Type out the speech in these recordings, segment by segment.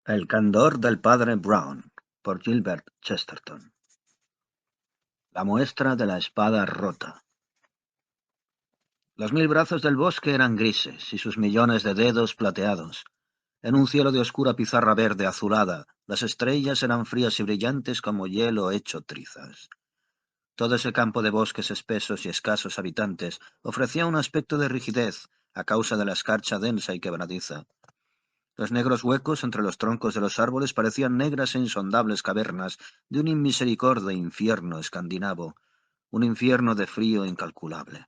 El candor del padre Brown, por Gilbert Chesterton. La muestra de la espada rota. Los 1000 brazos del bosque eran grises y sus millones de dedos plateados. En un cielo de oscura pizarra verde azulada, las estrellas eran frías y brillantes como hielo hecho trizas. Todo ese campo de bosques espesos y escasos habitantes ofrecía un aspecto de rigidez a causa de la escarcha densa y quebradiza. Los negros huecos entre los troncos de los árboles parecían negras e insondables cavernas de un inmisericorde infierno escandinavo, un infierno de frío incalculable.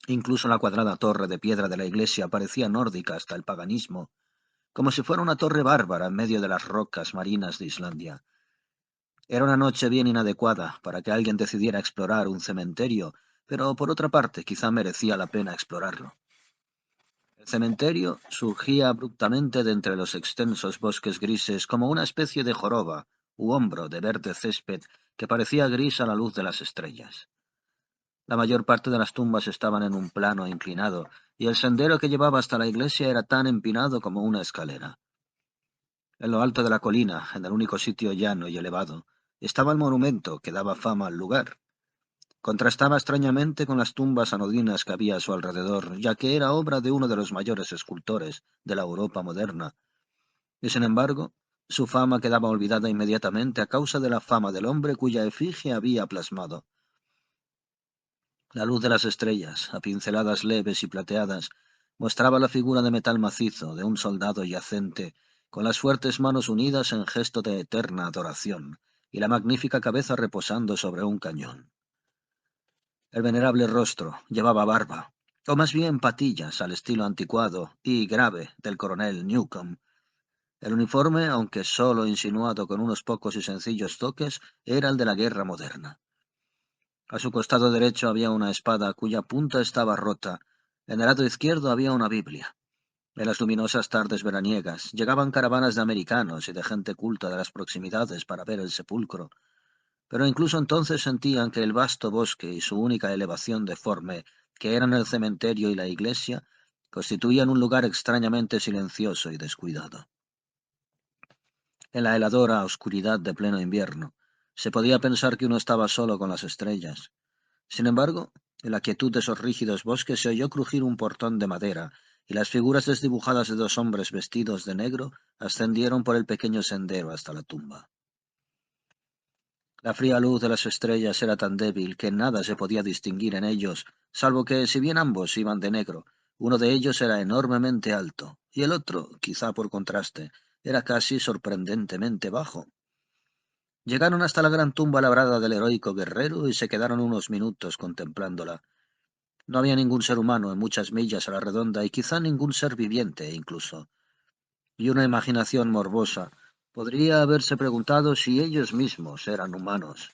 Incluso la cuadrada torre de piedra de la iglesia parecía nórdica hasta el paganismo, como si fuera una torre bárbara en medio de las rocas marinas de Islandia. Era una noche bien inadecuada para que alguien decidiera explorar un cementerio, pero por otra parte quizá merecía la pena explorarlo. El cementerio surgía abruptamente de entre los extensos bosques grises como una especie de joroba u hombro de verde césped que parecía gris a la luz de las estrellas. La mayor parte de las tumbas estaban en un plano inclinado, y el sendero que llevaba hasta la iglesia era tan empinado como una escalera. En lo alto de la colina, en el único sitio llano y elevado, estaba el monumento que daba fama al lugar. Contrastaba extrañamente con las tumbas anodinas que había a su alrededor, ya que era obra de uno de los mayores escultores de la Europa moderna, y sin embargo, su fama quedaba olvidada inmediatamente a causa de la fama del hombre cuya efigie había plasmado. La luz de las estrellas, a pinceladas leves y plateadas, mostraba la figura de metal macizo de un soldado yacente, con las fuertes manos unidas en gesto de eterna adoración, y la magnífica cabeza reposando sobre un cañón. El venerable rostro llevaba barba, o más bien patillas al estilo anticuado y grave del coronel Newcomb. El uniforme, aunque solo insinuado con unos pocos y sencillos toques, era el de la guerra moderna. A su costado derecho había una espada cuya punta estaba rota. En el lado izquierdo había una Biblia. En las luminosas tardes veraniegas llegaban caravanas de americanos y de gente culta de las proximidades para ver el sepulcro, pero incluso entonces sentían que el vasto bosque y su única elevación deforme, que eran el cementerio y la iglesia, constituían un lugar extrañamente silencioso y descuidado. En la heladora oscuridad de pleno invierno, se podía pensar que uno estaba solo con las estrellas. Sin embargo, en la quietud de esos rígidos bosques se oyó crujir un portón de madera, y las figuras desdibujadas de dos hombres vestidos de negro ascendieron por el pequeño sendero hasta la tumba. La fría luz de las estrellas era tan débil que nada se podía distinguir en ellos, salvo que, si bien ambos iban de negro, uno de ellos era enormemente alto, y el otro, quizá por contraste, era casi sorprendentemente bajo. Llegaron hasta la gran tumba labrada del heroico guerrero y se quedaron unos minutos contemplándola. No había ningún ser humano en muchas millas a la redonda y quizá ningún ser viviente incluso. Y una imaginación morbosa podría haberse preguntado si ellos mismos eran humanos.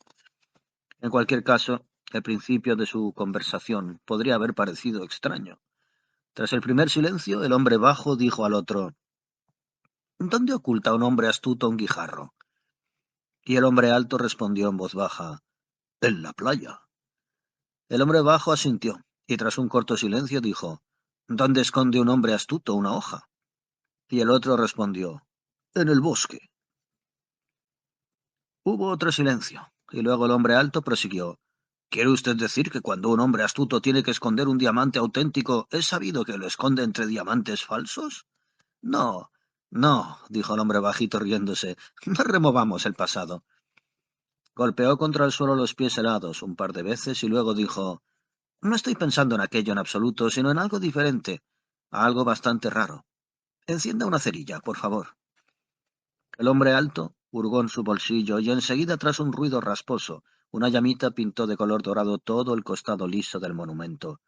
En cualquier caso, el principio de su conversación podría haber parecido extraño. Tras el primer silencio, el hombre bajo dijo al otro: ¿Dónde oculta un hombre astuto un guijarro? Y el hombre alto respondió en voz baja: En la playa. El hombre bajo asintió, y tras un corto silencio dijo: ¿Dónde esconde un hombre astuto una hoja? Y el otro respondió: En el bosque. Hubo otro silencio, y luego el hombre alto prosiguió: ¿Quiere usted decir que cuando un hombre astuto tiene que esconder un diamante auténtico, es sabido que lo esconde entre diamantes falsos? No, no, dijo el hombre bajito riéndose, no removamos el pasado. Golpeó contra el suelo los pies helados un par de veces y luego dijo: No estoy pensando en aquello en absoluto, sino en algo diferente, algo bastante raro. Encienda una cerilla, por favor. El hombre alto hurgó en su bolsillo y enseguida, tras un ruido rasposo, una llamita pintó de color dorado todo el costado liso del monumento.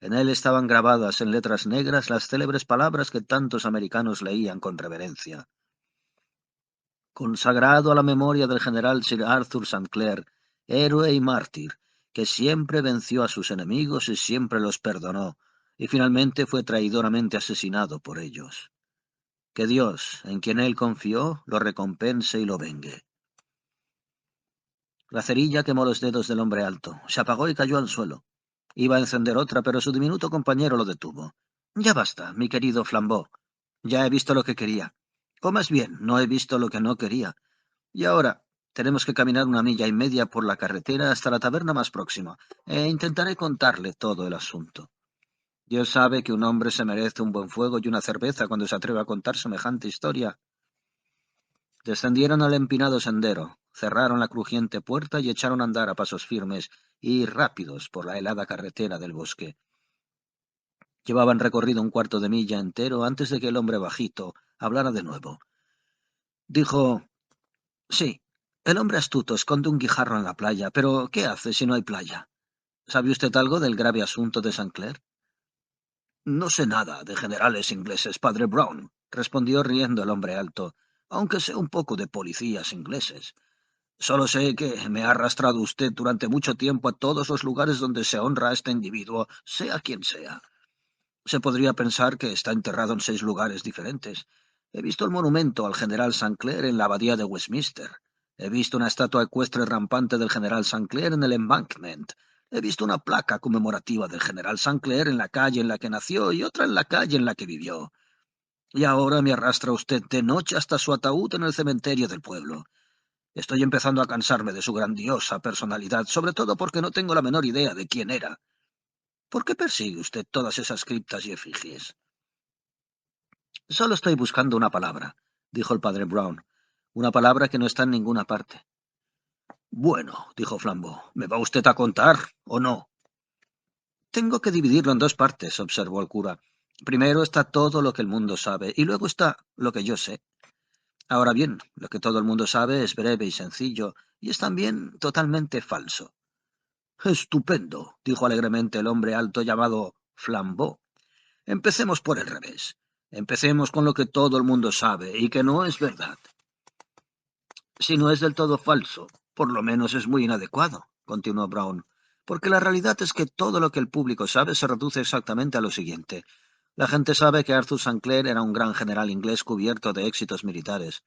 En él estaban grabadas en letras negras las célebres palabras que tantos americanos leían con reverencia: Consagrado a la memoria del general Sir Arthur St. Clair, héroe y mártir, que siempre venció a sus enemigos y siempre los perdonó, y finalmente fue traidoramente asesinado por ellos. Que Dios, en quien él confió, lo recompense y lo vengue. La cerilla quemó los dedos del hombre alto, se apagó y cayó al suelo. Iba a encender otra, pero su diminuto compañero lo detuvo. Ya basta, mi querido Flambeau. Ya he visto lo que quería. O más bien, no he visto lo que no quería. Y ahora tenemos que caminar 1 milla y media por la carretera hasta la taberna más próxima, e intentaré contarle todo el asunto. Dios sabe que un hombre se merece un buen fuego y una cerveza cuando se atreve a contar semejante historia. Descendieron al empinado sendero, cerraron la crujiente puerta y echaron a andar a pasos firmes y rápidos por la helada carretera del bosque. Llevaban recorrido 1/4 de milla entero antes de que el hombre bajito hablara de nuevo. Dijo: sí, el hombre astuto esconde un guijarro en la playa, pero ¿qué hace si no hay playa? ¿Sabe usted algo del grave asunto de St. Clair? No sé nada de generales ingleses, padre Brown, respondió riendo el hombre alto, aunque sé un poco de policías ingleses. Solo sé que me ha arrastrado usted durante mucho tiempo a todos los lugares donde se honra a este individuo, sea quien sea. Se podría pensar que está enterrado en 6 lugares diferentes. He visto el monumento al general St. Clair en la abadía de Westminster. He visto una estatua ecuestre rampante del general St. Clair en el Embankment. He visto una placa conmemorativa del general St. Clair en la calle en la que nació y otra en la calle en la que vivió. Y ahora me arrastra usted de noche hasta su ataúd en el cementerio del pueblo. Estoy empezando a cansarme de su grandiosa personalidad, sobre todo porque no tengo la menor idea de quién era. ¿Por qué persigue usted todas esas criptas y efigies? Solo estoy buscando una palabra, dijo el padre Brown. Una palabra que no está en ninguna parte. Bueno, dijo Flambeau, ¿me va usted a contar o no? Tengo que dividirlo en 2 partes, observó el cura. Primero está todo lo que el mundo sabe, y luego está lo que yo sé. Ahora bien, lo que todo el mundo sabe es breve y sencillo, y es también totalmente falso. Estupendo, dijo alegremente el hombre alto llamado Flambeau. Empecemos por el revés. Empecemos con lo que todo el mundo sabe y que no es verdad. Si no es del todo falso, por lo menos es muy inadecuado, continuó Brown, porque la realidad es que todo lo que el público sabe se reduce exactamente a lo siguiente. La gente sabe que Arthur St. Clair era un gran general inglés cubierto de éxitos militares.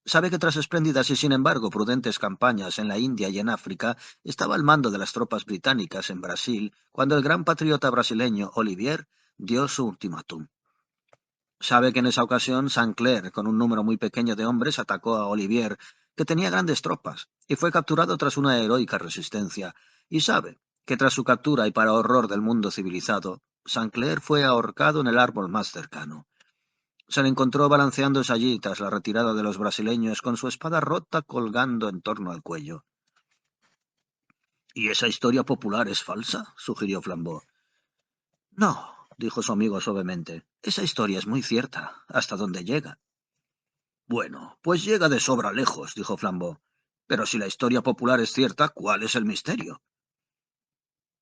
Sabe que tras espléndidas y sin embargo prudentes campañas en la India y en África, estaba al mando de las tropas británicas en Brasil cuando el gran patriota brasileño Olivier dio su ultimátum. Sabe que en esa ocasión St. Clair, con un número muy pequeño de hombres, atacó a Olivier, que tenía grandes tropas, y fue capturado tras una heroica resistencia. Y sabe que tras su captura y para horror del mundo civilizado, St. Clair fue ahorcado en el árbol más cercano. Se le encontró balanceándose allí tras la retirada de los brasileños con su espada rota colgando en torno al cuello. ¿Y esa historia popular es falsa?, sugirió Flambeau. No, dijo su amigo suavemente. Esa historia es muy cierta, hasta donde llega. Bueno, pues llega de sobra lejos, dijo Flambeau. Pero si la historia popular es cierta, ¿cuál es el misterio?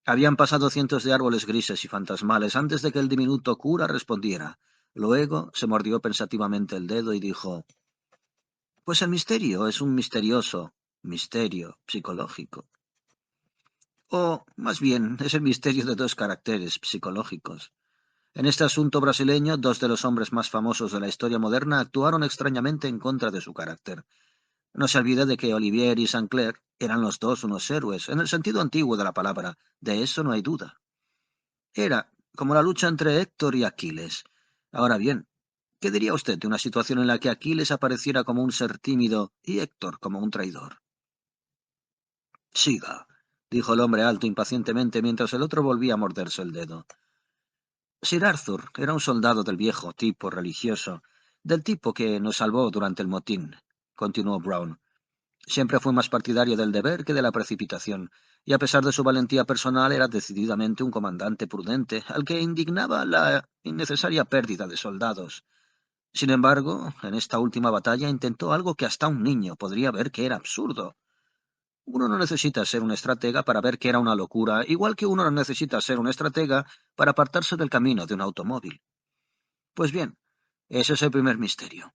Habían pasado cientos de árboles grises y fantasmales antes de que el diminuto cura respondiera. Luego se mordió pensativamente el dedo y dijo: pues el misterio es un misterioso misterio psicológico. O, más bien, es el misterio de 2 caracteres psicológicos. En este asunto brasileño, 2 de los hombres más famosos de la historia moderna actuaron extrañamente en contra de su carácter. No se olvide de que Olivier y St. Clair eran los dos unos héroes, en el sentido antiguo de la palabra, de eso no hay duda. Era como la lucha entre Héctor y Aquiles. Ahora bien, ¿qué diría usted de una situación en la que Aquiles apareciera como un ser tímido y Héctor como un traidor? Siga, dijo el hombre alto impacientemente mientras el otro volvía a morderse el dedo. Sir Arthur era un soldado del viejo tipo religioso, del tipo que nos salvó durante el motín, continuó Brown. Siempre fue más partidario del deber que de la precipitación, y a pesar de su valentía personal era decididamente un comandante prudente, al que indignaba la innecesaria pérdida de soldados. Sin embargo, en esta última batalla intentó algo que hasta un niño podría ver que era absurdo. Uno no necesita ser un estratega para ver que era una locura, igual que uno no necesita ser un estratega para apartarse del camino de un automóvil. Pues bien, ese es el primer misterio.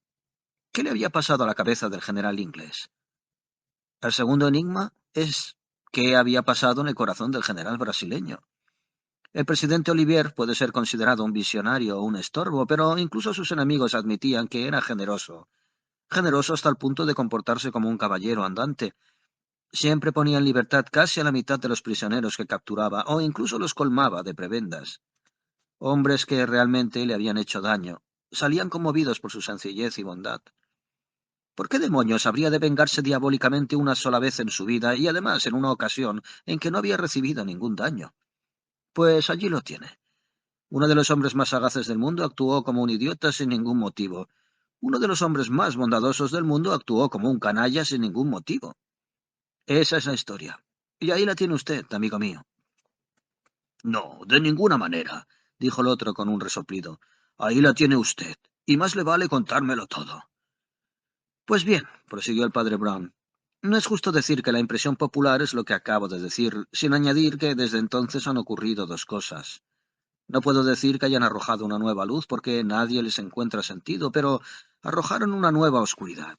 ¿Qué le había pasado a la cabeza del general inglés? El segundo enigma es qué había pasado en el corazón del general brasileño. El presidente Olivier puede ser considerado un visionario o un estorbo, pero incluso sus enemigos admitían que era generoso. Generoso hasta el punto de comportarse como un caballero andante. Siempre ponía en libertad casi a la mitad de los prisioneros que capturaba, o incluso los colmaba de prebendas. Hombres que realmente le habían hecho daño, Salían conmovidos por su sencillez y bondad. ¿Por qué demonios habría de vengarse diabólicamente una sola vez en su vida y además en una ocasión en que no había recibido ningún daño? Pues allí lo tiene. Uno de los hombres más sagaces del mundo actuó como un idiota sin ningún motivo. Uno de los hombres más bondadosos del mundo actuó como un canalla sin ningún motivo. Esa es la historia. Y ahí la tiene usted, amigo mío. No, de ninguna manera, dijo el otro con un resoplido. Ahí la tiene usted, y más le vale contármelo todo. Pues bien, prosiguió el padre Brown, no es justo decir que la impresión popular es lo que acabo de decir, sin añadir que desde entonces han ocurrido dos cosas. No puedo decir que hayan arrojado una nueva luz porque nadie les encuentra sentido, pero arrojaron una nueva oscuridad.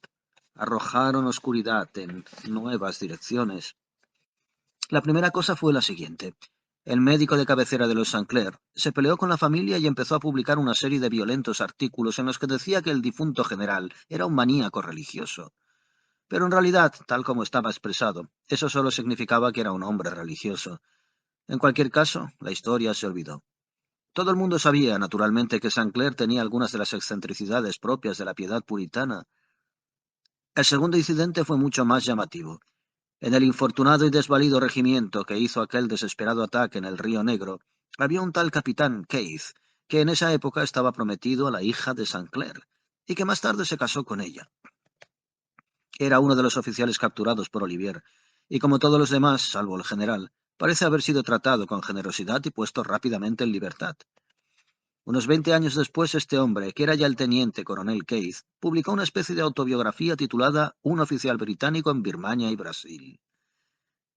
Arrojaron oscuridad en nuevas direcciones. La primera cosa fue la siguiente. El médico de cabecera de los Sinclair se peleó con la familia y empezó a publicar una serie de violentos artículos en los que decía que el difunto general era un maníaco religioso. Pero en realidad, tal como estaba expresado, eso solo significaba que era un hombre religioso. En cualquier caso, la historia se olvidó. Todo el mundo sabía, naturalmente, que Sinclair tenía algunas de las excentricidades propias de la piedad puritana. El segundo incidente fue mucho más llamativo. En el infortunado y desvalido regimiento que hizo aquel desesperado ataque en el Río Negro, había un tal capitán Keith, que en esa época estaba prometido a la hija de Sinclair, y que más tarde se casó con ella. Era uno de los oficiales capturados por Olivier, y como todos los demás, salvo el general, parece haber sido tratado con generosidad y puesto rápidamente en libertad. Unos 20 años después, este hombre, que era ya el teniente coronel Keith, publicó una especie de autobiografía titulada Un oficial británico en Birmania y Brasil.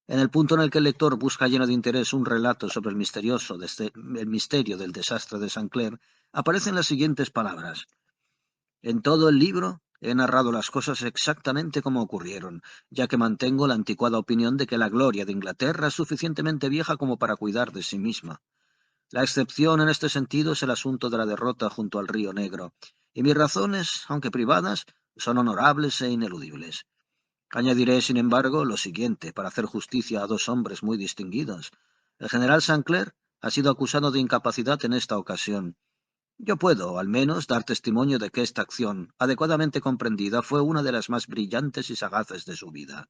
En el punto en el que el lector busca lleno de interés un relato sobre el misterio del desastre de Sinclair, aparecen las siguientes palabras. En todo el libro he narrado las cosas exactamente como ocurrieron, ya que mantengo la anticuada opinión de que la gloria de Inglaterra es suficientemente vieja como para cuidar de sí misma. La excepción en este sentido es el asunto de la derrota junto al Río Negro, y mis razones, aunque privadas, son honorables e ineludibles. Añadiré, sin embargo, lo siguiente, para hacer justicia a dos hombres muy distinguidos. El general Sinclair ha sido acusado de incapacidad en esta ocasión. Yo puedo, al menos, dar testimonio de que esta acción, adecuadamente comprendida, fue una de las más brillantes y sagaces de su vida.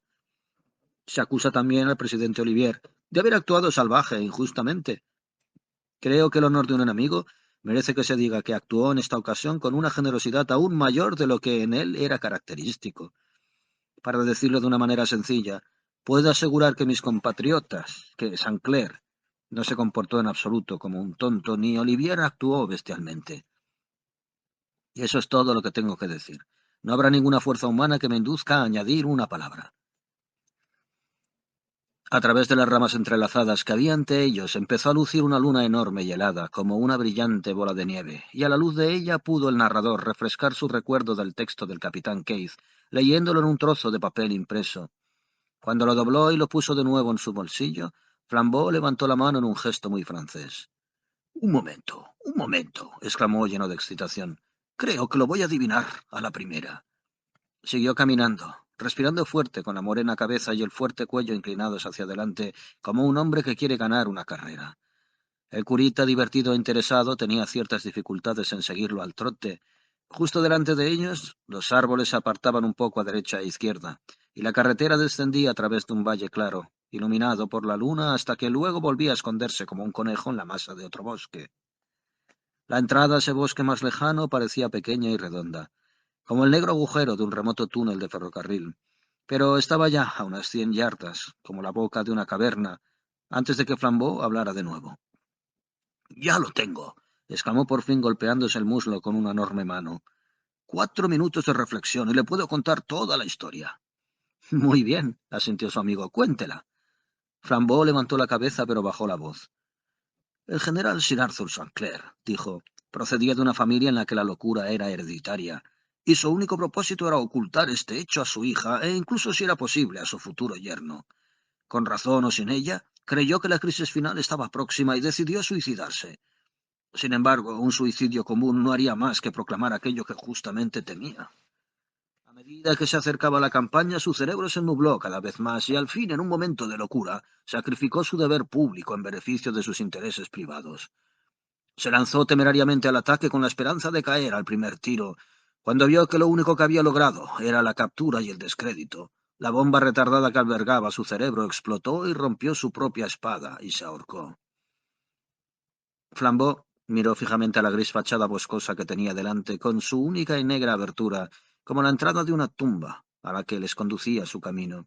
Se acusa también al presidente Olivier de haber actuado salvaje e injustamente. Creo que el honor de un enemigo merece que se diga que actuó en esta ocasión con una generosidad aún mayor de lo que en él era característico. Para decirlo de una manera sencilla, puedo asegurar que mis compatriotas, que Sinclair, no se comportó en absoluto como un tonto, ni Olivier actuó bestialmente. Y eso es todo lo que tengo que decir. No habrá ninguna fuerza humana que me induzca a añadir una palabra. A través de las ramas entrelazadas que había ante ellos empezó a lucir una luna enorme y helada, como una brillante bola de nieve, y a la luz de ella pudo el narrador refrescar su recuerdo del texto del capitán Keith, leyéndolo en un trozo de papel impreso. Cuando lo dobló y lo puso de nuevo en su bolsillo, Flambeau levantó la mano en un gesto muy francés. Un momento, exclamó lleno de excitación. Creo que lo voy a adivinar a la primera. Siguió caminando, respirando fuerte, con la morena cabeza y el fuerte cuello inclinados hacia adelante, como un hombre que quiere ganar una carrera. El curita, divertido e interesado, tenía ciertas dificultades en seguirlo al trote. Justo delante de ellos, los árboles se apartaban un poco a derecha e izquierda, y la carretera descendía a través de un valle claro, iluminado por la luna, hasta que luego volvía a esconderse como un conejo en la masa de otro bosque. La entrada a ese bosque más lejano parecía pequeña y redonda, como el negro agujero de un remoto túnel de ferrocarril, pero estaba ya a unas 100 yardas, como la boca de una caverna, antes de que Flambeau hablara de nuevo. —Ya lo tengo —exclamó por fin golpeándose el muslo con una enorme mano—. 4 minutos de reflexión y le puedo contar toda la historia. —Muy bien —asintió su amigo—, cuéntela. Flambeau levantó la cabeza pero bajó la voz. El general Sir Arthur Sinclair, dijo, procedía de una familia en la que la locura era hereditaria, y su único propósito era ocultar este hecho a su hija e incluso, si era posible, a su futuro yerno. Con razón o sin ella, creyó que la crisis final estaba próxima y decidió suicidarse. Sin embargo, un suicidio común no haría más que proclamar aquello que justamente temía. A medida que se acercaba la campaña, su cerebro se nubló cada vez más y al fin, en un momento de locura, sacrificó su deber público en beneficio de sus intereses privados. Se lanzó temerariamente al ataque con la esperanza de caer al primer tiro. Cuando vio que lo único que había logrado era la captura y el descrédito, la bomba retardada que albergaba su cerebro explotó y rompió su propia espada y se ahorcó. Flambeau miró fijamente a la gris fachada boscosa que tenía delante, con su única y negra abertura, como la entrada de una tumba a la que les conducía su camino.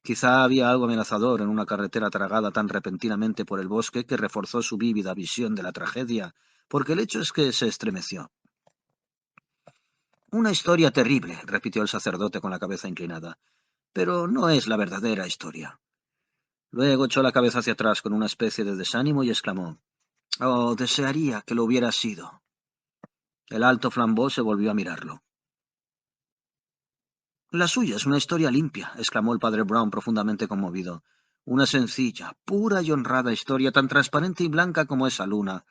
Quizá había algo amenazador en una carretera tragada tan repentinamente por el bosque que reforzó su vívida visión de la tragedia, porque el hecho es que se estremeció. Una historia terrible, repitió el sacerdote con la cabeza inclinada, pero no es la verdadera historia. Luego echó la cabeza hacia atrás con una especie de desánimo y exclamó: «Oh, desearía que lo hubiera sido». El alto Flambeau se volvió a mirarlo. «La suya es una historia limpia», exclamó el padre Brown profundamente conmovido. «Una sencilla, pura y honrada historia, tan transparente y blanca como esa luna.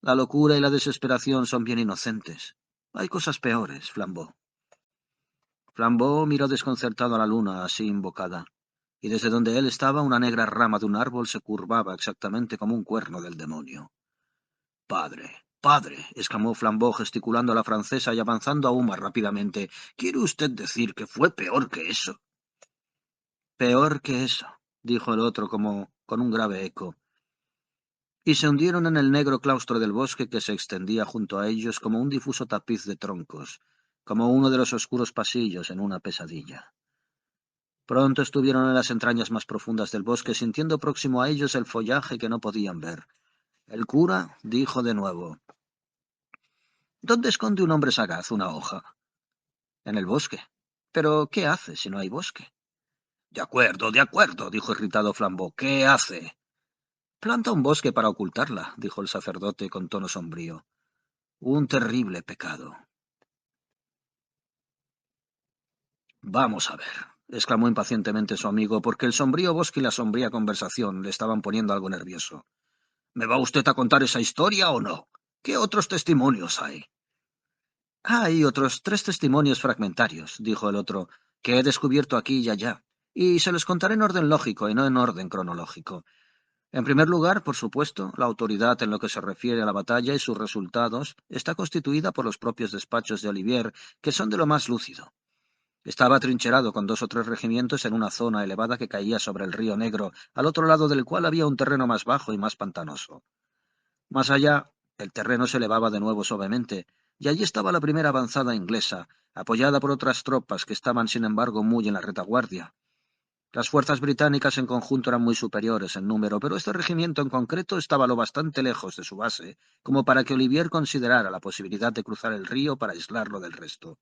La locura y la desesperación son bien inocentes. Hay cosas peores, Flambeau». Flambeau miró desconcertado a la luna así invocada, y desde donde él estaba una negra rama de un árbol se curvaba exactamente como un cuerno del demonio. «Padre, padre», exclamó Flambeau gesticulando a la francesa y avanzando aún más rápidamente, «¿quiere usted decir que fue peor que eso?» «Peor que eso», dijo el otro como con un grave eco, y se hundieron en el negro claustro del bosque que se extendía junto a ellos como un difuso tapiz de troncos, como uno de los oscuros pasillos en una pesadilla. Pronto estuvieron en las entrañas más profundas del bosque, sintiendo próximo a ellos el follaje que no podían ver. El cura dijo de nuevo: «¿Dónde esconde un hombre sagaz una hoja?» «En el bosque». «¿Pero qué hace si no hay bosque?» de acuerdo», dijo irritado Flambeau. «¿Qué hace?» «Planta un bosque para ocultarla», dijo el sacerdote con tono sombrío. «Un terrible pecado». «Vamos a ver», exclamó impacientemente su amigo, porque el sombrío bosque y la sombría conversación le estaban poniendo algo nervioso. «¿Me va usted a contar esa historia o no? ¿Qué otros testimonios hay?» «Hay otros 3 testimonios fragmentarios», dijo el otro, «que he descubierto aquí y allá, y se los contaré en orden lógico y no en orden cronológico. En primer lugar, por supuesto, la autoridad en lo que se refiere a la batalla y sus resultados está constituida por los propios despachos de Olivier, que son de lo más lúcido. Estaba atrincherado con 2 o 3 regimientos en una zona elevada que caía sobre el río Negro, al otro lado del cual había un terreno más bajo y más pantanoso. Más allá, el terreno se elevaba de nuevo suavemente, y allí estaba la primera avanzada inglesa, apoyada por otras tropas que estaban sin embargo muy en la retaguardia. Las fuerzas británicas en conjunto eran muy superiores en número, pero este regimiento en concreto estaba lo bastante lejos de su base como para que Olivier considerara la posibilidad de cruzar el río para aislarlo del resto.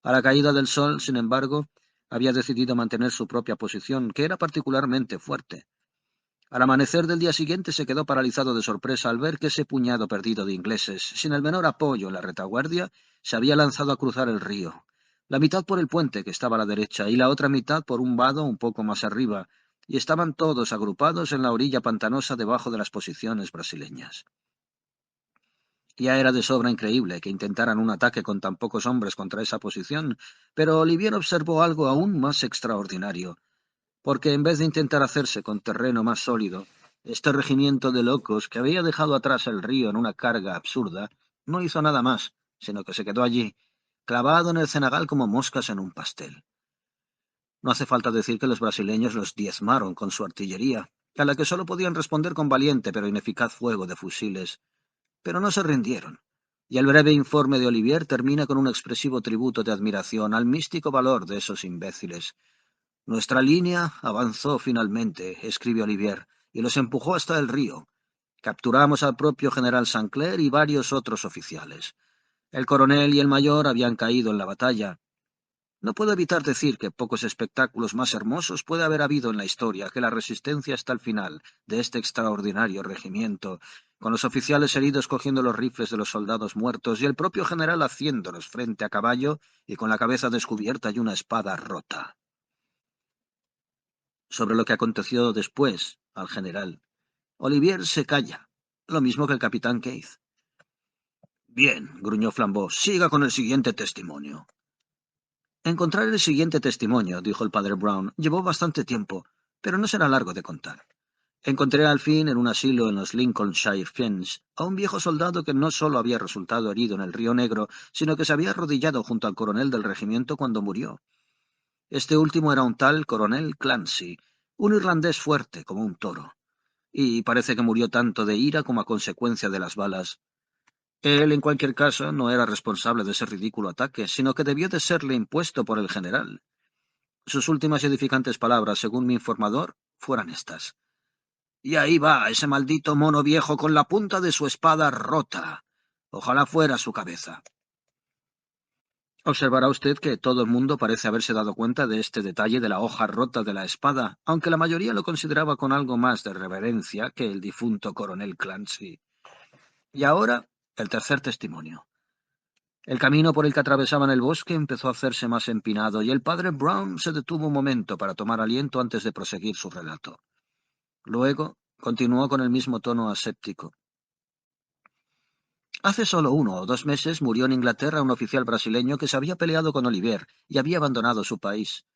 A la caída del sol, sin embargo, había decidido mantener su propia posición, que era particularmente fuerte. Al amanecer del día siguiente se quedó paralizado de sorpresa al ver que ese puñado perdido de ingleses, sin el menor apoyo en la retaguardia, se había lanzado a cruzar el río, la mitad por el puente que estaba a la derecha y la otra mitad por un vado un poco más arriba, y estaban todos agrupados en la orilla pantanosa debajo de las posiciones brasileñas. Ya era de sobra increíble que intentaran un ataque con tan pocos hombres contra esa posición, pero Olivier observó algo aún más extraordinario, porque en vez de intentar hacerse con terreno más sólido, este regimiento de locos que había dejado atrás el río en una carga absurda, no hizo nada más, sino que se quedó allí, clavado en el cenagal como moscas en un pastel. No hace falta decir que los brasileños los diezmaron con su artillería, a la que solo podían responder con valiente pero ineficaz fuego de fusiles, pero no se rindieron. Y el breve informe de Olivier termina con un expresivo tributo de admiración al místico valor de esos imbéciles. «Nuestra línea avanzó finalmente», escribe Olivier, «y los empujó hasta el río. Capturamos al propio general Sancler y varios otros oficiales. El coronel y el mayor habían caído en la batalla. No puedo evitar decir que pocos espectáculos más hermosos puede haber habido en la historia que la resistencia hasta el final de este extraordinario regimiento, con los oficiales heridos cogiendo los rifles de los soldados muertos y el propio general haciéndolos frente a caballo y con la cabeza descubierta y una espada rota». Sobre lo que aconteció después al general, Olivier se calla, lo mismo que el capitán Keith. «Bien», gruñó Flambeau, «siga con el siguiente testimonio». Encontrar el siguiente testimonio, dijo el padre Brown, llevó bastante tiempo, pero no será largo de contar. Encontré al fin en un asilo en los Lincolnshire Fens a un viejo soldado que no solo había resultado herido en el Río Negro, sino que se había arrodillado junto al coronel del regimiento cuando murió. Este último era un tal coronel Clancy, un irlandés fuerte como un toro, y parece que murió tanto de ira como a consecuencia de las balas. Él, en cualquier caso, no era responsable de ese ridículo ataque, sino que debió de serle impuesto por el general. Sus últimas edificantes palabras, según mi informador, fueron estas. Y ahí va ese maldito mono viejo con la punta de su espada rota. Ojalá fuera su cabeza. Observará usted que todo el mundo parece haberse dado cuenta de este detalle de la hoja rota de la espada, aunque la mayoría lo consideraba con algo más de reverencia que el difunto coronel Clancy. Y ahora, el tercer testimonio. El camino por el que atravesaban el bosque empezó a hacerse más empinado y el padre Brown se detuvo un momento para tomar aliento antes de proseguir su relato. Luego continuó con el mismo tono aséptico. Hace solo 1 o 2 meses murió en Inglaterra un oficial brasileño que se había peleado con Olivier y había abandonado su país.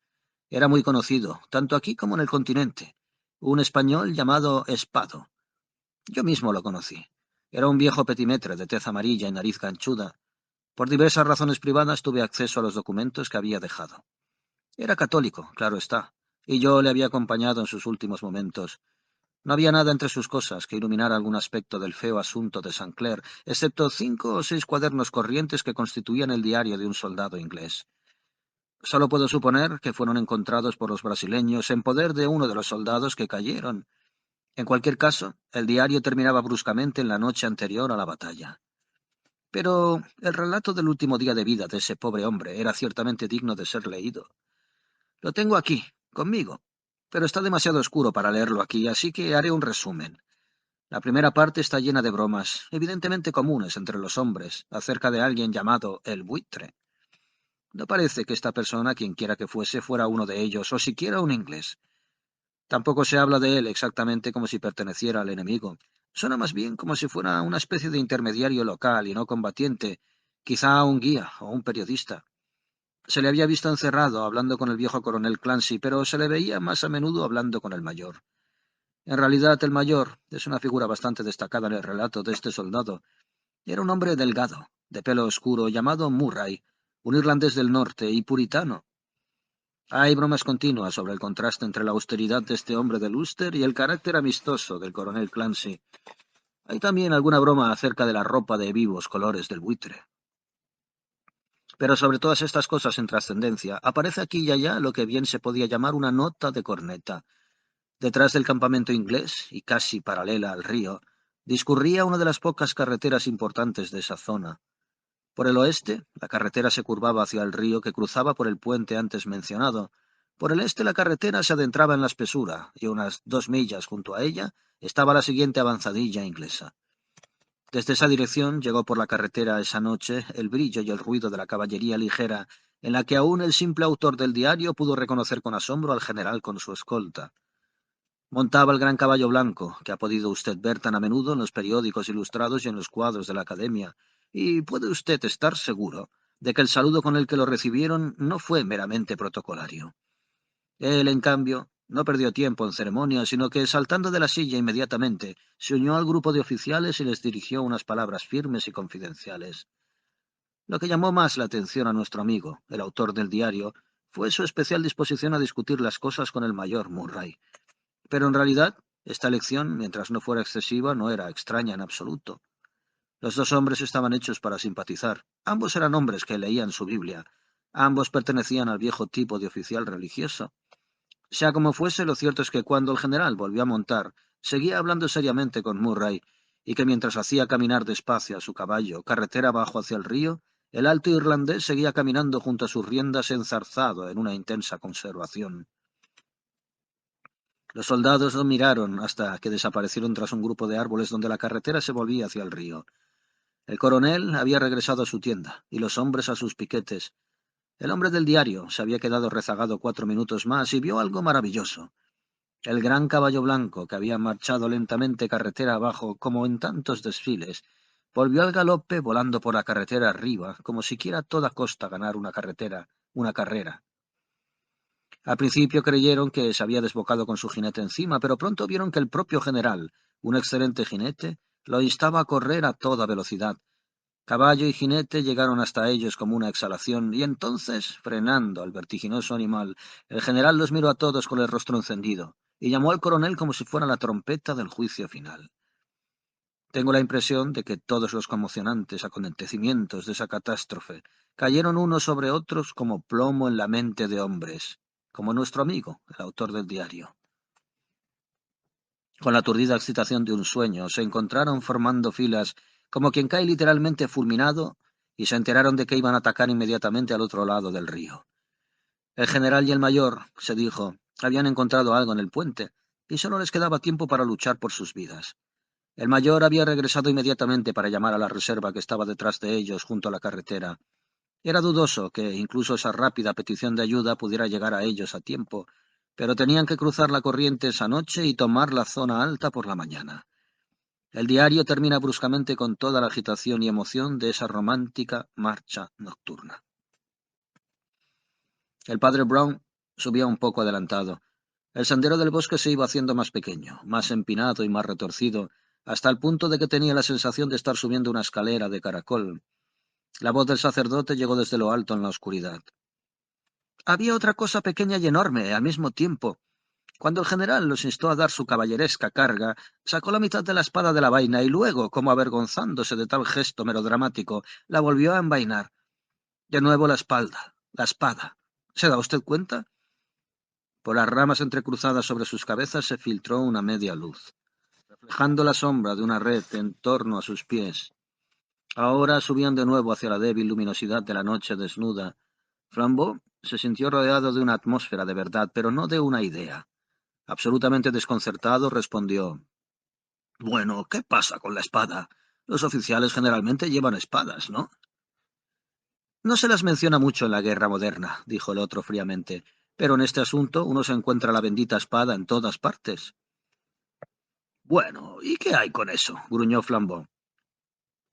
Era muy conocido, tanto aquí como en el continente. Un español llamado Espado. Yo mismo lo conocí. Era un viejo petimetre de tez amarilla y nariz ganchuda. Por diversas razones privadas tuve acceso a los documentos que había dejado. Era católico, claro está, y yo le había acompañado en sus últimos momentos. No había nada entre sus cosas que iluminara algún aspecto del feo asunto de St. Clair, excepto 5 o 6 cuadernos corrientes que constituían el diario de un soldado inglés. Solo puedo suponer que fueron encontrados por los brasileños en poder de uno de los soldados que cayeron. En cualquier caso, el diario terminaba bruscamente en la noche anterior a la batalla. Pero el relato del último día de vida de ese pobre hombre era ciertamente digno de ser leído. Lo tengo aquí, conmigo, pero está demasiado oscuro para leerlo aquí, así que haré un resumen. La primera parte está llena de bromas, evidentemente comunes entre los hombres, acerca de alguien llamado el buitre. No parece que esta persona, quien quiera que fuese, fuera uno de ellos, o siquiera un inglés. Tampoco se habla de él exactamente como si perteneciera al enemigo. Suena más bien como si fuera una especie de intermediario local y no combatiente, quizá un guía o un periodista. Se le había visto encerrado hablando con el viejo coronel Clancy, pero se le veía más a menudo hablando con el mayor. En realidad, el mayor es una figura bastante destacada en el relato de este soldado. Era un hombre delgado, de pelo oscuro, llamado Murray, un irlandés del norte y puritano. Hay bromas continuas sobre el contraste entre la austeridad de este hombre del Ulster y el carácter amistoso del coronel Clancy. Hay también alguna broma acerca de la ropa de vivos colores del buitre. Pero sobre todas estas cosas en trascendencia, aparece aquí y allá lo que bien se podía llamar una nota de corneta. Detrás del campamento inglés, y casi paralela al río, discurría una de las pocas carreteras importantes de esa zona. Por el oeste, la carretera se curvaba hacia el río que cruzaba por el puente antes mencionado. Por el este, la carretera se adentraba en la espesura, y unas 2 millas junto a ella estaba la siguiente avanzadilla inglesa. Desde esa dirección llegó por la carretera esa noche el brillo y el ruido de la caballería ligera, en la que aún el simple autor del diario pudo reconocer con asombro al general con su escolta. Montaba el gran caballo blanco, que ha podido usted ver tan a menudo en los periódicos ilustrados y en los cuadros de la Academia, y puede usted estar seguro de que el saludo con el que lo recibieron no fue meramente protocolario. Él, en cambio, no perdió tiempo en ceremonias, sino que, saltando de la silla inmediatamente, se unió al grupo de oficiales y les dirigió unas palabras firmes y confidenciales. Lo que llamó más la atención a nuestro amigo, el autor del diario, fue su especial disposición a discutir las cosas con el mayor Murray. Pero en realidad, esta elección, mientras no fuera excesiva, no era extraña en absoluto. Los dos hombres estaban hechos para simpatizar. Ambos eran hombres que leían su Biblia. Ambos pertenecían al viejo tipo de oficial religioso. Sea como fuese, lo cierto es que cuando el general volvió a montar, seguía hablando seriamente con Murray, y que mientras hacía caminar despacio a su caballo, carretera abajo hacia el río, el alto irlandés seguía caminando junto a sus riendas enzarzado en una intensa conservación. Los soldados lo miraron hasta que desaparecieron tras un grupo de árboles donde la carretera se volvía hacia el río. El coronel había regresado a su tienda, y los hombres a sus piquetes. El hombre del diario se había quedado rezagado 4 minutos más y vio algo maravilloso. El gran caballo blanco, que había marchado lentamente carretera abajo como en tantos desfiles, volvió al galope volando por la carretera arriba, como si quiera a toda costa ganar una carrera. Al principio creyeron que se había desbocado con su jinete encima, pero pronto vieron que el propio general, un excelente jinete, lo instaba a correr a toda velocidad. Caballo y jinete llegaron hasta ellos como una exhalación, y entonces, frenando al vertiginoso animal, el general los miró a todos con el rostro encendido, y llamó al coronel como si fuera la trompeta del juicio final. Tengo la impresión de que todos los conmocionantes acontecimientos de esa catástrofe cayeron unos sobre otros como plomo en la mente de hombres, como nuestro amigo, el autor del diario. Con la aturdida excitación de un sueño, se encontraron formando filas como quien cae literalmente fulminado, y se enteraron de que iban a atacar inmediatamente al otro lado del río. El general y el mayor, se dijo, habían encontrado algo en el puente, y solo les quedaba tiempo para luchar por sus vidas. El mayor había regresado inmediatamente para llamar a la reserva que estaba detrás de ellos junto a la carretera. Era dudoso que incluso esa rápida petición de ayuda pudiera llegar a ellos a tiempo, pero tenían que cruzar la corriente esa noche y tomar la zona alta por la mañana. El diario termina bruscamente con toda la agitación y emoción de esa romántica marcha nocturna. El padre Brown subía un poco adelantado. El sendero del bosque se iba haciendo más pequeño, más empinado y más retorcido, hasta el punto de que tenía la sensación de estar subiendo una escalera de caracol. La voz del sacerdote llegó desde lo alto en la oscuridad. Había otra cosa pequeña y enorme al mismo tiempo. Cuando el general los instó a dar su caballeresca carga, sacó la mitad de la espada de la vaina y luego, como avergonzándose de tal gesto melodramático, la volvió a envainar. De nuevo la espalda, la espada. ¿Se da usted cuenta? Por las ramas entrecruzadas sobre sus cabezas se filtró una media luz, reflejando la sombra de una red en torno a sus pies. Ahora subían de nuevo hacia la débil luminosidad de la noche desnuda. Flambeau se sintió rodeado de una atmósfera de verdad, pero no de una idea. Absolutamente desconcertado, respondió: «Bueno, ¿qué pasa con la espada? Los oficiales generalmente llevan espadas, ¿no?» «No se las menciona mucho en la guerra moderna», dijo el otro fríamente, «pero en este asunto uno se encuentra la bendita espada en todas partes». «Bueno, ¿y qué hay con eso?», gruñó Flambeau.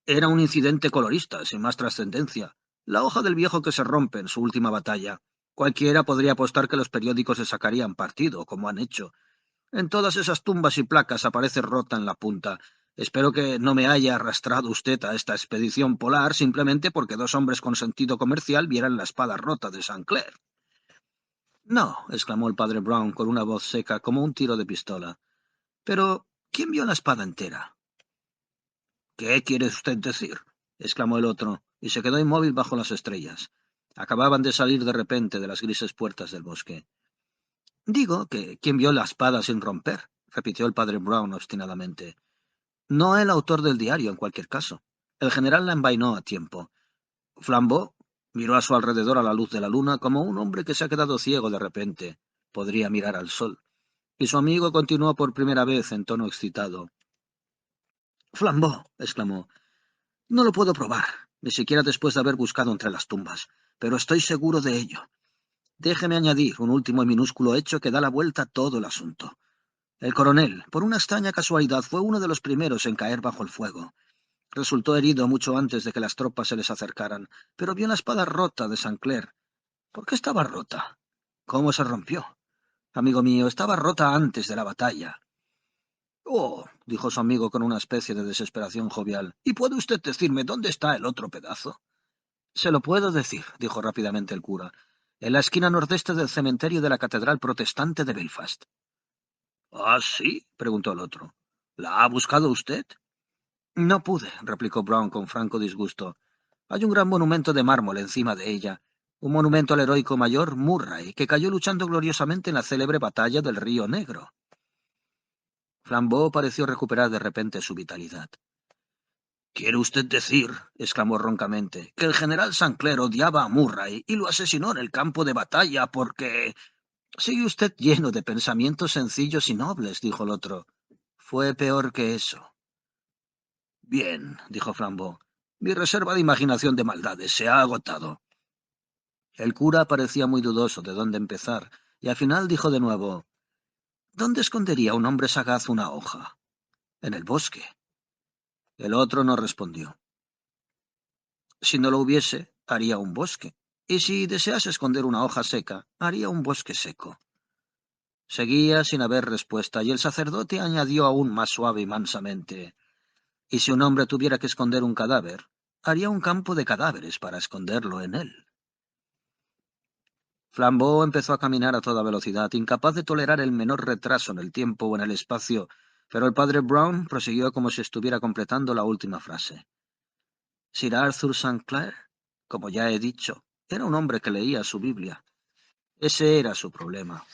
«Era un incidente colorista, sin más trascendencia. La hoja del viejo que se rompe en su última batalla. Cualquiera podría apostar que los periódicos se sacarían partido, como han hecho. En todas esas tumbas y placas aparece rota en la punta. Espero que no me haya arrastrado usted a esta expedición polar simplemente porque dos hombres con sentido comercial vieran la espada rota de St. Clair». «No», exclamó el padre Brown con una voz seca como un tiro de pistola. «Pero, ¿quién vio la espada entera?» «¿Qué quiere usted decir?», exclamó el otro, y se quedó inmóvil bajo las estrellas. Acababan de salir de repente de las grises puertas del bosque. «Digo que ¿quién vio la espada sin romper?», repitió el padre Brown obstinadamente. «No el autor del diario, en cualquier caso. El general la envainó a tiempo». Flambeau miró a su alrededor a la luz de la luna como un hombre que se ha quedado ciego de repente. Podría mirar al sol. Y su amigo continuó por primera vez en tono excitado. «Flambeau», exclamó, «no lo puedo probar, ni siquiera después de haber buscado entre las tumbas, pero estoy seguro de ello. Déjeme añadir un último y minúsculo hecho que da la vuelta a todo el asunto. El coronel, por una extraña casualidad, fue uno de los primeros en caer bajo el fuego. Resultó herido mucho antes de que las tropas se les acercaran, pero vio la espada rota de St. Clair. ¿Por qué estaba rota? ¿Cómo se rompió? Amigo mío, estaba rota antes de la batalla». «Oh», dijo su amigo con una especie de desesperación jovial, «¿y puede usted decirme dónde está el otro pedazo?» «Se lo puedo decir», dijo rápidamente el cura, «en la esquina nordeste del cementerio de la Catedral Protestante de Belfast». «¿Ah, sí?», preguntó el otro. «¿La ha buscado usted?» «No pude», replicó Brown con franco disgusto. «Hay un gran monumento de mármol encima de ella, un monumento al heroico mayor Murray, que cayó luchando gloriosamente en la célebre batalla del Río Negro». Flambeau pareció recuperar de repente su vitalidad. «¿Quiere usted decir», exclamó roncamente, «que el general St. Clair odiaba a Murray y lo asesinó en el campo de batalla porque...?» «Sigue usted lleno de pensamientos sencillos y nobles», dijo el otro. «Fue peor que eso». «Bien», dijo Flambeau, «mi reserva de imaginación de maldades se ha agotado». El cura parecía muy dudoso de dónde empezar, y al final dijo de nuevo: «¿Dónde escondería un hombre sagaz una hoja? En el bosque». El otro no respondió. «Si no lo hubiese, haría un bosque», Y si desease esconder una hoja seca, haría un bosque seco. Seguía sin haber respuesta, y el sacerdote añadió aún más suave y mansamente: y si un hombre tuviera que esconder un cadáver, haría un campo de cadáveres para esconderlo en él. Flambeau empezó a caminar a toda velocidad, incapaz de tolerar el menor retraso en el tiempo o en el espacio, pero el padre Brown prosiguió como si estuviera completando la última frase. Sir Arthur St. Clair, como ya he dicho, era un hombre que leía su Biblia. Ese era su problema.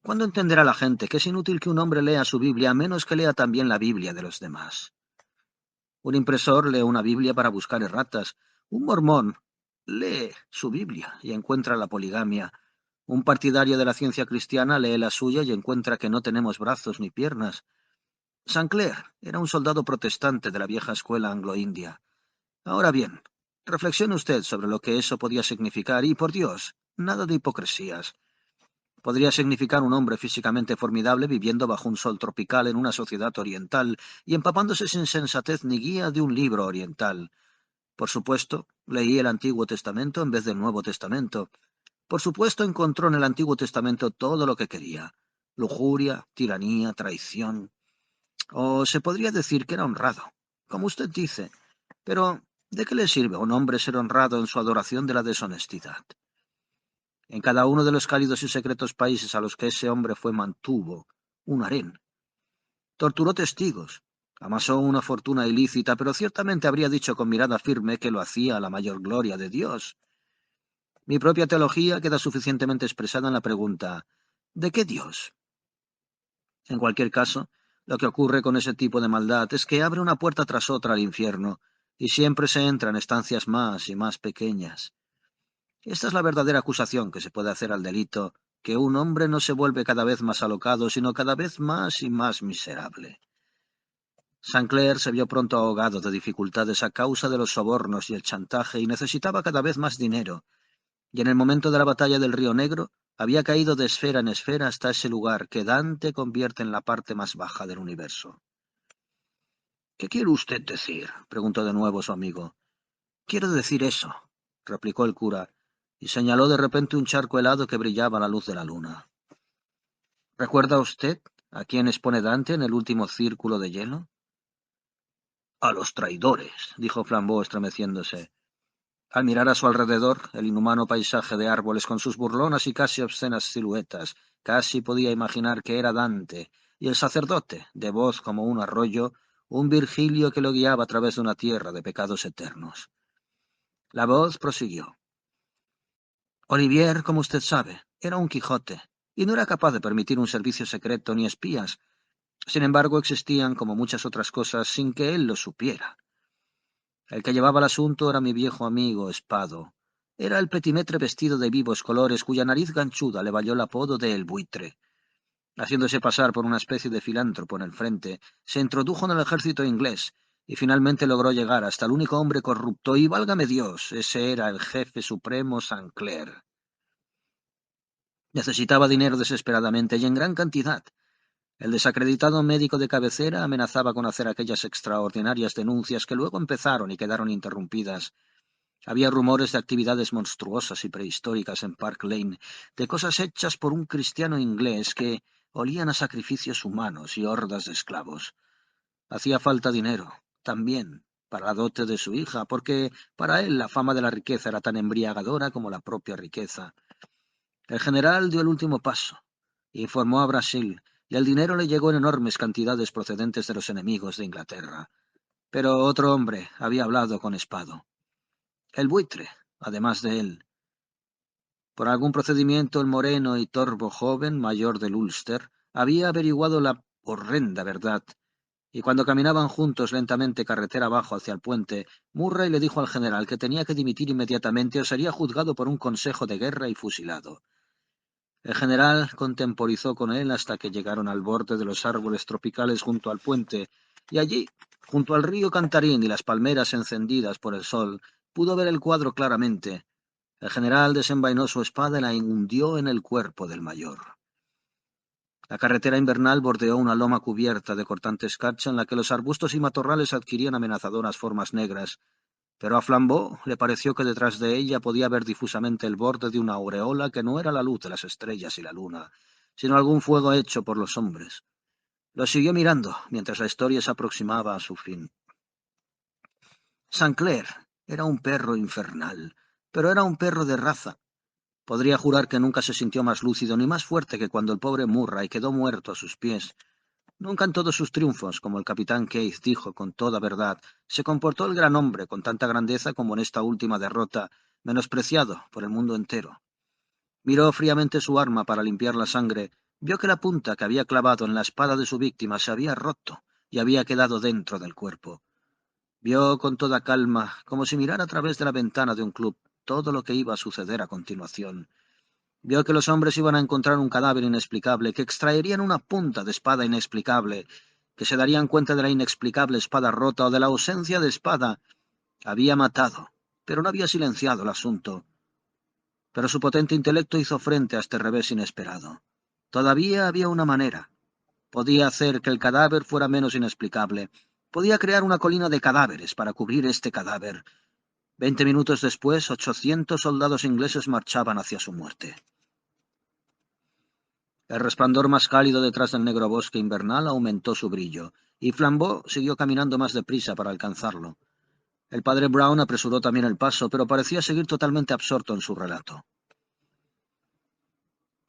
¿Cuándo entenderá la gente que es inútil que un hombre lea su Biblia a menos que lea también la Biblia de los demás? Un impresor lee una Biblia para buscar erratas. Un mormón lee su Biblia y encuentra la poligamia. Un partidario de la ciencia cristiana lee la suya y encuentra que no tenemos brazos ni piernas. St. Clair era un soldado protestante de la vieja escuela anglo-india. Ahora bien, reflexione usted sobre lo que eso podía significar y, por Dios, nada de hipocresías. Podría significar un hombre físicamente formidable viviendo bajo un sol tropical en una sociedad oriental y empapándose sin sensatez ni guía de un libro oriental. Por supuesto, leí el Antiguo Testamento en vez del Nuevo Testamento. Por supuesto, encontró en el Antiguo Testamento todo lo que quería: lujuria, tiranía, traición. O se podría decir que era honrado, como usted dice. Pero, ¿de qué le sirve a un hombre ser honrado en su adoración de la deshonestidad? En cada uno de los cálidos y secretos países a los que ese hombre fue mantuvo un harén. Torturó testigos, amasó una fortuna ilícita, pero ciertamente habría dicho con mirada firme que lo hacía a la mayor gloria de Dios. Mi propia teología queda suficientemente expresada en la pregunta: ¿de qué Dios? En cualquier caso, lo que ocurre con ese tipo de maldad es que abre una puerta tras otra al infierno, y siempre se entra en estancias más y más pequeñas. Esta es la verdadera acusación que se puede hacer al delito: que un hombre no se vuelve cada vez más alocado, sino cada vez más y más miserable. St. Clair se vio pronto ahogado de dificultades a causa de los sobornos y el chantaje y necesitaba cada vez más dinero, y en el momento de la batalla del Río Negro había caído de esfera en esfera hasta ese lugar que Dante convierte en la parte más baja del universo. ¿Qué quiere usted decir?, preguntó de nuevo su amigo. Quiero decir eso, replicó el cura, y señaló de repente un charco helado que brillaba a la luz de la luna. ¿Recuerda usted a quiénes pone Dante en el último círculo de hielo? A los traidores, dijo Flambeau estremeciéndose. Al mirar a su alrededor, el inhumano paisaje de árboles con sus burlonas y casi obscenas siluetas, casi podía imaginar que era Dante, y el sacerdote, de voz como un arroyo, un Virgilio que lo guiaba a través de una tierra de pecados eternos. La voz prosiguió. Olivier, como usted sabe, era un Quijote, y no era capaz de permitir un servicio secreto ni espías. Sin embargo, existían, como muchas otras cosas, sin que él lo supiera. El que llevaba el asunto era mi viejo amigo Espado. Era el petimetre vestido de vivos colores cuya nariz ganchuda le valió el apodo de El Buitre. Haciéndose pasar por una especie de filántropo en el frente, se introdujo en el ejército inglés y finalmente logró llegar hasta el único hombre corrupto, y válgame Dios, ese era el jefe supremo St. Clair. Necesitaba dinero desesperadamente y en gran cantidad. El desacreditado médico de cabecera amenazaba con hacer aquellas extraordinarias denuncias que luego empezaron y quedaron interrumpidas. Había rumores de actividades monstruosas y prehistóricas en Park Lane, de cosas hechas por un cristiano inglés que olían a sacrificios humanos y hordas de esclavos. Hacía falta dinero, también, para la dote de su hija, porque para él la fama de la riqueza era tan embriagadora como la propia riqueza. El general dio el último paso, informó a Brasil, y el dinero le llegó en enormes cantidades procedentes de los enemigos de Inglaterra. Pero otro hombre había hablado con Espado. El Buitre, además de él. Por algún procedimiento, el moreno y torvo joven, mayor del Ulster, había averiguado la horrenda verdad, y cuando caminaban juntos lentamente carretera abajo hacia el puente, Murray le dijo al general que tenía que dimitir inmediatamente o sería juzgado por un consejo de guerra y fusilado. El general contemporizó con él hasta que llegaron al borde de los árboles tropicales junto al puente, y allí, junto al río Cantarín y las palmeras encendidas por el sol, pudo ver el cuadro claramente. El general desenvainó su espada y la hundió en el cuerpo del mayor. La carretera invernal bordeó una loma cubierta de cortante escarcha en la que los arbustos y matorrales adquirían amenazadoras formas negras. pero a Flambeau le pareció que detrás de ella podía ver difusamente el borde de una aureola que no era la luz de las estrellas y la luna, sino algún fuego hecho por los hombres. Lo siguió mirando mientras la historia se aproximaba a su fin. St. Clair era un perro infernal, pero era un perro de raza. Podría jurar que nunca se sintió más lúcido ni más fuerte que cuando el pobre Murray quedó muerto a sus pies. Nunca en todos sus triunfos, como el capitán Keith dijo con toda verdad, se comportó el gran hombre con tanta grandeza como en esta última derrota, menospreciado por el mundo entero. Miró fríamente su arma para limpiar la sangre, vio que la punta que había clavado en la espada de su víctima se había roto y había quedado dentro del cuerpo. Vio con toda calma, como si mirara a través de la ventana de un club, todo lo que iba a suceder a continuación. Vio que los hombres iban a encontrar un cadáver inexplicable, que extraerían una punta de espada inexplicable, que se darían cuenta de la inexplicable espada rota o de la ausencia de espada. Había matado, pero no había silenciado el asunto. Pero su potente intelecto hizo frente a este revés inesperado. Todavía había una manera. Podía hacer que el cadáver fuera menos inexplicable. Podía crear una colina de cadáveres para cubrir este cadáver. 20 minutos después, 800 soldados ingleses marchaban hacia su muerte. El resplandor más cálido detrás del negro bosque invernal aumentó su brillo, y Flambeau siguió caminando más deprisa para alcanzarlo. El padre Brown apresuró también el paso, pero parecía seguir totalmente absorto en su relato.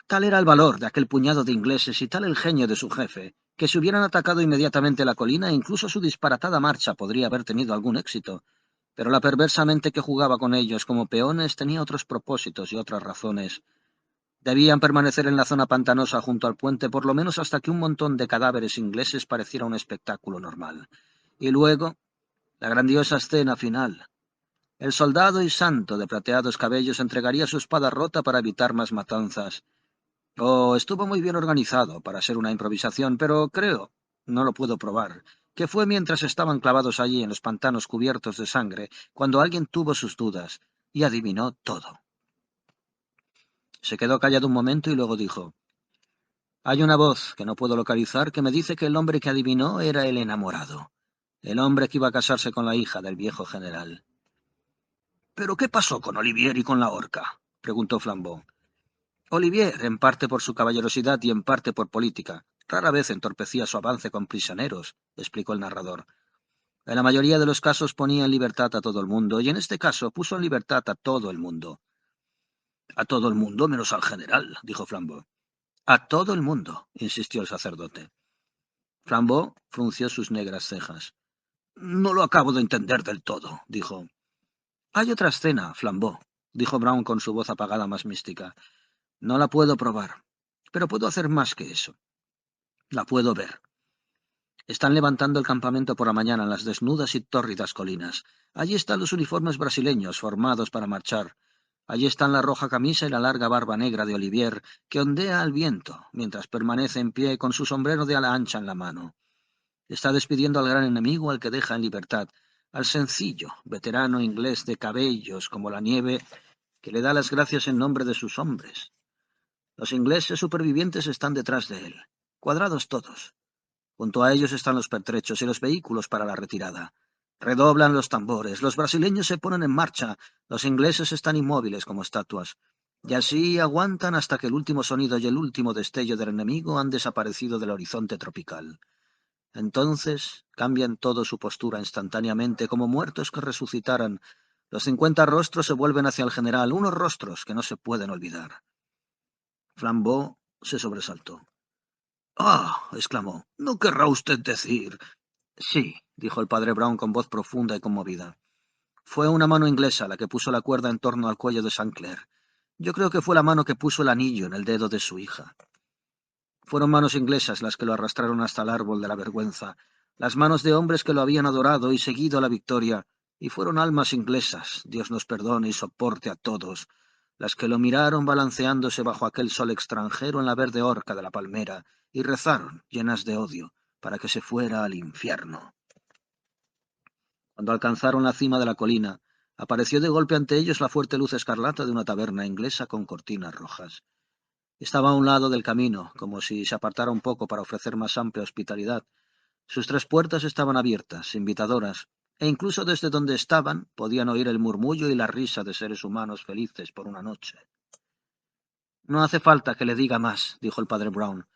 Tal era el valor de aquel puñado de ingleses y tal el genio de su jefe, que si hubieran atacado inmediatamente la colina, incluso su disparatada marcha podría haber tenido algún éxito. Pero la perversa mente que jugaba con ellos como peones tenía otros propósitos y otras razones. Debían permanecer en la zona pantanosa junto al puente por lo menos hasta que un montón de cadáveres ingleses pareciera un espectáculo normal. Y luego, la grandiosa escena final. El soldado y santo de plateados cabellos entregaría su espada rota para evitar más matanzas. Oh, estuvo muy bien organizado para ser una improvisación, pero creo, no lo puedo probar, que fue mientras estaban clavados allí en los pantanos cubiertos de sangre, cuando alguien tuvo sus dudas y adivinó todo. Se quedó callado un momento y luego dijo: Hay una voz que no puedo localizar que me dice que el hombre que adivinó era el enamorado, el hombre que iba a casarse con la hija del viejo general. ¿Pero qué pasó con Olivier y con la horca?, preguntó Flambeau. Olivier, en parte por su caballerosidad y en parte por política, rara vez entorpecía su avance con prisioneros, explicó el narrador. En la mayoría de los casos ponía en libertad a todo el mundo, y en este caso puso en libertad a todo el mundo. A todo el mundo menos al general, dijo Flambeau. A todo el mundo, insistió el sacerdote. Flambeau frunció sus negras cejas. No lo acabo de entender del todo, dijo. Hay otra escena, Flambeau, dijo Brown con su voz apagada más mística. No la puedo probar, pero puedo hacer más que eso. La puedo ver. Están levantando el campamento por la mañana en las desnudas y tórridas colinas. Allí están los uniformes brasileños formados para marchar. Allí están la roja camisa y la larga barba negra de Olivier, que ondea al viento, mientras permanece en pie con su sombrero de ala ancha en la mano. Está despidiendo al gran enemigo al que deja en libertad, al sencillo, veterano inglés de cabellos como la nieve, que le da las gracias en nombre de sus hombres. Los ingleses supervivientes están detrás de él, cuadrados todos. Junto a ellos están los pertrechos y los vehículos para la retirada. Redoblan los tambores, los brasileños se ponen en marcha, los ingleses están inmóviles como estatuas. Y así aguantan hasta que el último sonido y el último destello del enemigo han desaparecido del horizonte tropical. Entonces cambian todo su postura instantáneamente, como muertos que resucitaran. Los 50 rostros se vuelven hacia el general, unos rostros que no se pueden olvidar. Flambeau se sobresaltó. «¡Ah!», exclamó. «¿No querrá usted decir...?» «Sí», dijo el padre Brown con voz profunda y conmovida. «Fue una mano inglesa la que puso la cuerda en torno al cuello de St. Clair. Yo creo que fue la mano que puso el anillo en el dedo de su hija. Fueron manos inglesas las que lo arrastraron hasta el árbol de la vergüenza, las manos de hombres que lo habían adorado y seguido a la victoria, y fueron almas inglesas, Dios nos perdone y soporte a todos, las que lo miraron balanceándose bajo aquel sol extranjero en la verde horca de la palmera, y rezaron, llenas de odio, para que se fuera al infierno. Cuando alcanzaron la cima de la colina, apareció de golpe ante ellos la fuerte luz escarlata de una taberna inglesa con cortinas rojas. Estaba a un lado del camino, como si se apartara un poco para ofrecer más amplia hospitalidad. Sus 3 puertas estaban abiertas, invitadoras, e incluso desde donde estaban podían oír el murmullo y la risa de seres humanos felices por una noche. No hace falta que le diga más, dijo el padre Brown.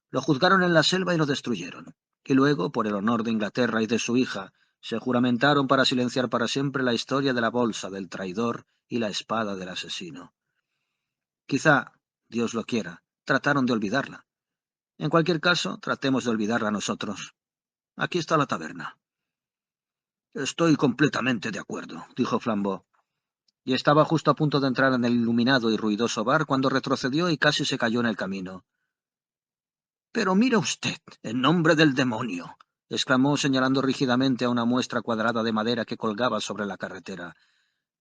Lo juzgaron en la selva y lo destruyeron. Y luego, por el honor de Inglaterra y de su hija, se juramentaron para silenciar para siempre la historia de la bolsa del traidor y la espada del asesino. Quizá, Dios lo quiera, trataron de olvidarla. En cualquier caso, tratemos de olvidarla nosotros. Aquí está la taberna. Estoy completamente de acuerdo, dijo Flambeau, y estaba justo a punto de entrar en el iluminado y ruidoso bar cuando retrocedió y casi se cayó en el camino. «Pero mire usted, en nombre del demonio», exclamó señalando rígidamente a una muestra cuadrada de madera que colgaba sobre la carretera.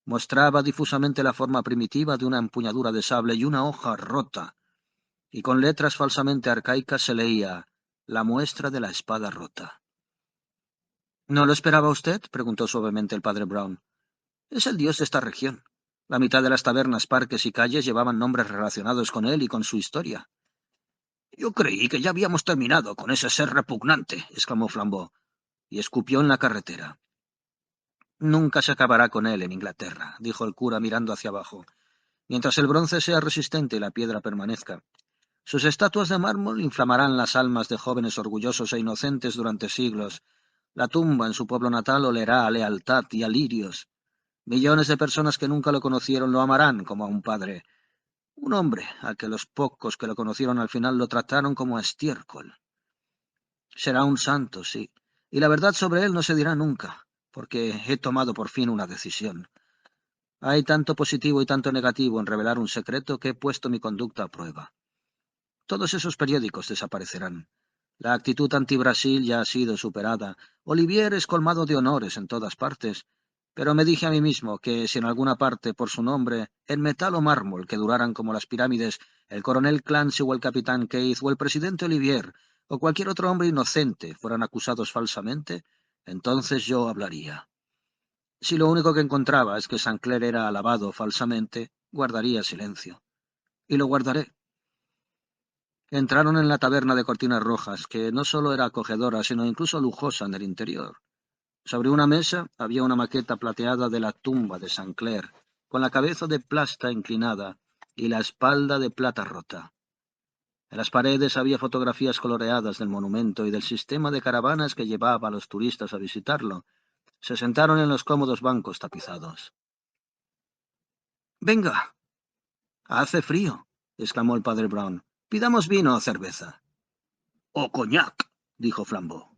Mostraba difusamente la forma primitiva de una empuñadura de sable y una hoja rota, y con letras falsamente arcaicas se leía «La muestra de la espada rota». «¿No lo esperaba usted?», preguntó suavemente el padre Brown. «Es el dios de esta región. La mitad de las tabernas, parques y calles llevaban nombres relacionados con él y con su historia». «Yo creí que ya habíamos terminado con ese ser repugnante», exclamó Flambeau, y escupió en la carretera. «Nunca se acabará con él en Inglaterra», dijo el cura mirando hacia abajo, «mientras el bronce sea resistente y la piedra permanezca. Sus estatuas de mármol inflamarán las almas de jóvenes orgullosos e inocentes durante siglos. La tumba en su pueblo natal olerá a lealtad y a lirios. Millones de personas que nunca lo conocieron lo amarán como a un padre. Un hombre al que los pocos que lo conocieron al final lo trataron como a estiércol. Será un santo, sí, y la verdad sobre él no se dirá nunca, porque he tomado por fin una decisión. Hay tanto positivo y tanto negativo en revelar un secreto que he puesto mi conducta a prueba. Todos esos periódicos desaparecerán. La actitud anti-Brasil ya ha sido superada. Olivier es colmado de honores en todas partes, pero me dije a mí mismo que si en alguna parte por su nombre, en metal o mármol que duraran como las pirámides, el coronel Clancy o el capitán Keith o el presidente Olivier o cualquier otro hombre inocente fueran acusados falsamente, entonces yo hablaría. Si lo único que encontraba es que Saint-Clair era alabado falsamente, guardaría silencio. Y lo guardaré. Entraron en la taberna de cortinas rojas, que no solo era acogedora, sino incluso lujosa en el interior. Sobre una mesa había una maqueta plateada de la tumba de Saint-Clair, con la cabeza de plata inclinada y la espalda de plata rota. En las paredes había fotografías coloreadas del monumento y del sistema de caravanas que llevaba a los turistas a visitarlo. Se sentaron en los cómodos bancos tapizados. «Venga, hace frío», exclamó el padre Brown. «Pidamos vino o cerveza». «O coñac», dijo Flambeau.